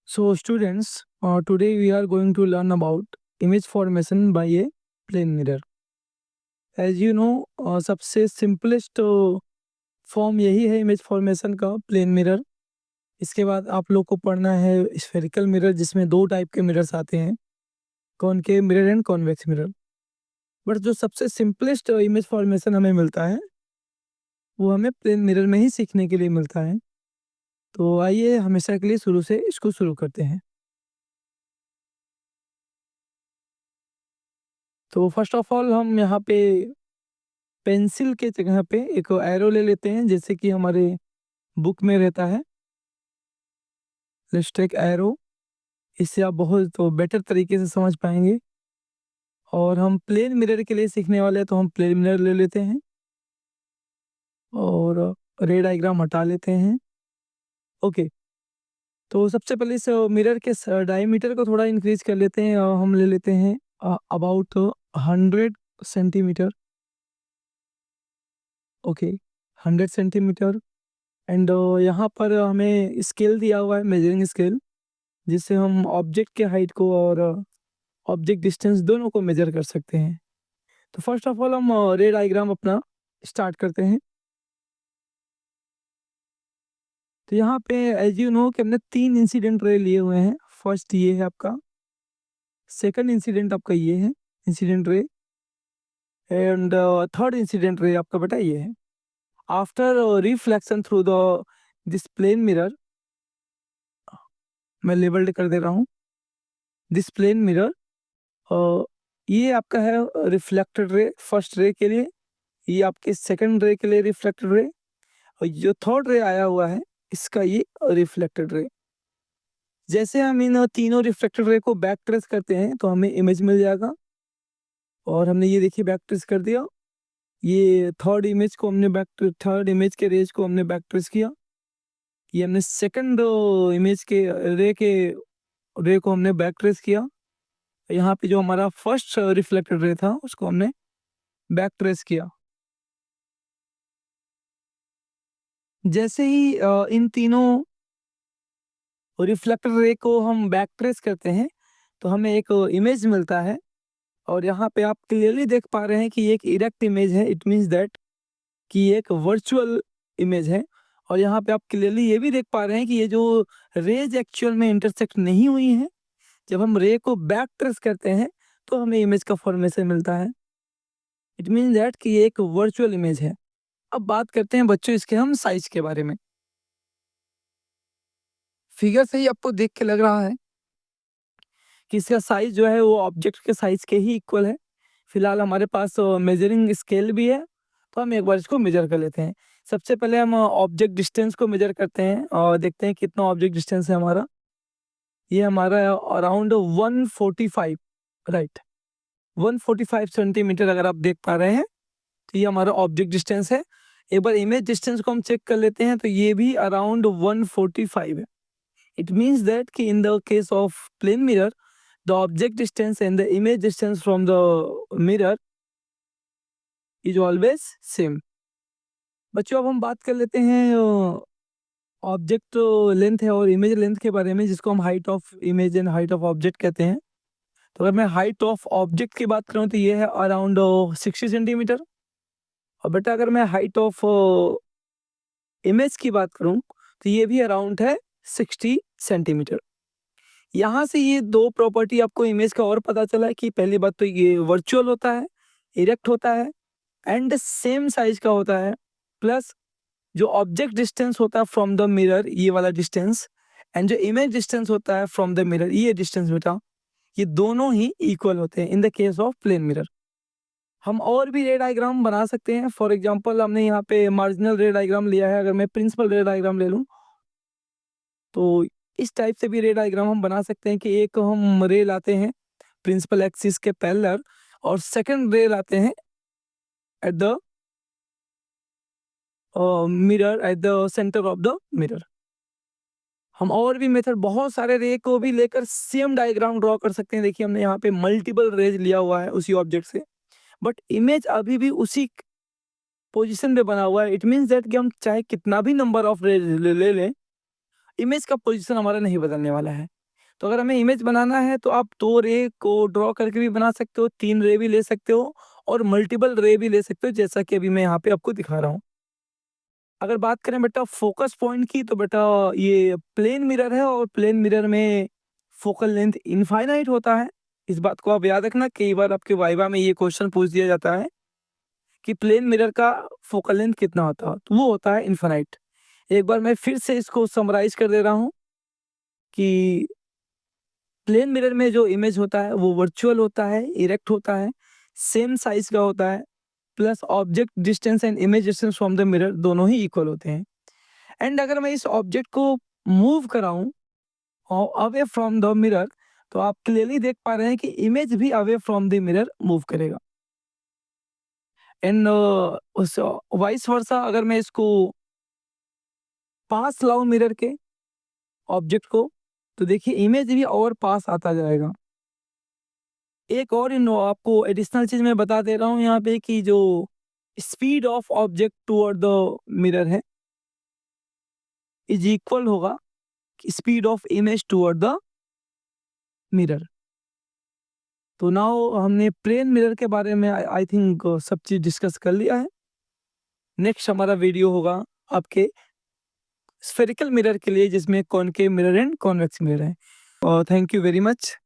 So students, today we are going to learn about image formation by a plane mirror. As you know, सबसे simplest form यही है image formation का, plane mirror. इसके बाद आप लोग को पढ़ना है स्फेरिकल मिरर, जिसमें दो टाइप के मिरर्स आते हैं, concave mirror and convex mirror. But जो सबसे सिंपलेस्ट इमेज फॉर्मेशन हमें मिलता है वो हमें प्लेन मिरर में ही सीखने के लिए मिलता है। तो आइए हमेशा के लिए शुरू से इसको शुरू करते हैं। तो फर्स्ट ऑफ ऑल हम यहाँ पे पेंसिल के जगह पे एक एरो ले लेते हैं, जैसे कि हमारे बुक में रहता है। Let's take arrow. इससे आप बहुत तो बेटर तरीके से समझ पाएंगे। और हम प्लेन मिरर के लिए सीखने वाले हैं, तो हम प्लेन मिरर ले लेते हैं और रे डायग्राम हटा लेते हैं। ओके, तो सबसे पहले इस मिरर के डायमीटर को थोड़ा इंक्रीज कर लेते हैं। हम ले लेते हैं about 100 centimetre. Okay, 100 centimetre. And यहाँ पर हमें स्केल दिया हुआ है, मेजरिंग स्केल, जिससे हम ऑब्जेक्ट के हाइट को और ऑब्जेक्ट डिस्टेंस दोनों को मेजर कर सकते हैं। तो फर्स्ट ऑफ ऑल हम रे डायग्राम अपना स्टार्ट करते हैं। तो यहाँ पे एज यू नो कि हमने 3 इंसिडेंट रे लिए हुए हैं। फर्स्ट ये है आपका, सेकंड इंसिडेंट आपका ये है incident ray, and third incident ray आपका बेटा ये है। After reflection through the this plane mirror, मैं लेबल्ड कर दे रहा हूँ दिस प्लेन मिरर। ये आपका है रिफ्लेक्टेड रे फर्स्ट रे के लिए, ये आपके सेकंड रे के लिए रिफ्लेक्टेड रे, और जो थर्ड रे आया हुआ है इसका ये रिफ्लेक्टेड रे। जैसे हम इन तीनों रिफ्लेक्टेड रे को बैक ट्रेस करते हैं तो हमें इमेज मिल जाएगा। और हमने ये देखिए बैक ट्रेस कर दिया। ये थर्ड इमेज थर्ड इमेज के रेज को हमने बैक ट्रेस किया। ये हमने सेकंड इमेज के रे को हमने बैक ट्रेस किया। यहाँ पे जो हमारा फर्स्ट रिफ्लेक्टेड रे था उसको हमने बैक ट्रेस किया। जैसे ही इन तीनों रिफ्लेक्टेड रे को हम बैक ट्रेस करते हैं तो हमें एक इमेज मिलता है। और यहाँ पे आप क्लियरली देख पा रहे हैं कि ये एक इरेक्ट इमेज है। इट मीन्स दैट कि ये एक वर्चुअल इमेज है। और यहाँ पे आप क्लियरली ये भी देख पा रहे हैं कि ये जो रेज एक्चुअल में इंटरसेक्ट नहीं हुई हैं, जब हम रे को बैक ट्रेस करते हैं तो हमें इमेज का फॉर्मेशन मिलता है। इट मीन्स दैट कि ये एक वर्चुअल इमेज है। अब बात करते हैं बच्चों इसके हम साइज के बारे में। फिगर से ही आपको देख के लग रहा है कि इसका साइज जो है वो ऑब्जेक्ट के साइज के ही इक्वल है। फिलहाल हमारे पास मेजरिंग स्केल भी है, तो हम एक बार इसको मेजर कर लेते हैं। सबसे पहले हम ऑब्जेक्ट डिस्टेंस को मेजर करते हैं और देखते हैं कितना ऑब्जेक्ट डिस्टेंस है हमारा। ये हमारा अराउंड 145, राइट, 145 सेंटीमीटर अगर आप देख पा रहे हैं तो ये हमारा ऑब्जेक्ट डिस्टेंस है। एक बार इमेज डिस्टेंस को हम चेक कर लेते हैं तो ये भी अराउंड 145 है। इट मीन्स दैट कि in the case of plane mirror the object distance and the image distance from the mirror is always same। बच्चों अब हम बात कर लेते हैं ऑब्जेक्ट लेंथ है और इमेज लेंथ के बारे में, जिसको हम height of image and height of object कहते हैं। तो अगर मैं हाइट ऑफ ऑब्जेक्ट की बात करूं तो ये है अराउंड 60 सेंटीमीटर। और बेटा अगर मैं हाइट ऑफ इमेज की बात करूं तो ये भी अराउंड है 60 सेंटीमीटर। यहाँ से ये दो प्रॉपर्टी आपको इमेज का और पता चला है कि पहली बात तो ये वर्चुअल होता है, इरेक्ट होता है एंड सेम साइज का होता है, प्लस जो ऑब्जेक्ट डिस्टेंस होता है फ्रॉम द मिरर, ये वाला डिस्टेंस, एंड जो इमेज डिस्टेंस होता है फ्रॉम द मिरर, ये डिस्टेंस बेटा, ये दोनों ही इक्वल होते हैं in the case of plane mirror. हम और भी रे डायग्राम बना सकते हैं। फॉर एग्जांपल हमने यहाँ पे मार्जिनल रे डायग्राम लिया है। अगर मैं प्रिंसिपल रे डायग्राम ले लूँ तो इस टाइप से भी रे डायग्राम हम बना सकते हैं कि एक हम रे लाते हैं प्रिंसिपल एक्सिस के पैरेलल और सेकंड रे लाते हैं at the mirror, at the centre of the mirror. हम और भी मेथड, बहुत सारे रे को भी लेकर सेम डायग्राम ड्रॉ कर सकते हैं। देखिए हमने यहाँ पे मल्टीपल रेज लिया हुआ है उसी ऑब्जेक्ट से, बट इमेज अभी भी उसी पोजीशन पे बना हुआ है। इट मीन्स दैट कि हम चाहे कितना भी नंबर ऑफ रे ले लें, इमेज का पोजीशन हमारा नहीं बदलने वाला है। तो अगर हमें इमेज बनाना है तो आप 2 रे को ड्रॉ करके भी बना सकते हो, 3 रे भी ले सकते हो और मल्टीपल रे भी ले सकते हो, जैसा कि अभी मैं यहाँ पे आपको दिखा रहा हूँ। अगर बात करें बेटा फोकस पॉइंट की, तो बेटा ये प्लेन मिरर है और प्लेन मिरर में फोकल लेंथ इनफाइनाइट होता है। इस बात को आप याद रखना, कई बार आपके वाइवा में ये क्वेश्चन पूछ दिया जाता है कि प्लेन मिरर का फोकल लेंथ कितना होता है, तो वो होता है इनफाइनाइट। एक बार मैं फिर से इसको समराइज कर दे रहा हूँ कि प्लेन मिरर में जो इमेज होता है वो वर्चुअल होता है, इरेक्ट होता है, सेम साइज का होता है, plus object distance and image distance from the mirror दोनों ही इक्वल होते हैं। एंड अगर मैं इस ऑब्जेक्ट को मूव कराऊं अवे फ्रॉम द मिरर, तो आप क्लियरली देख पा रहे हैं कि इमेज भी away from the mirror move करेगा। एंड उस वाइस वर्सा अगर मैं इसको पास लाऊं मिरर के ऑब्जेक्ट को, तो देखिए इमेज भी और पास आता जाएगा। एक और आपको एडिशनल चीज मैं बता दे रहा हूँ यहाँ पे कि जो speed of object toward the mirror है इज इक्वल होगा speed of image toward the mirror. तो नाउ हमने प्लेन मिरर के बारे में आई थिंक सब चीज डिस्कस कर लिया है। नेक्स्ट हमारा वीडियो होगा आपके स्फेरिकल मिरर के लिए, जिसमें concave mirror and convex mirror है। Thank you very much.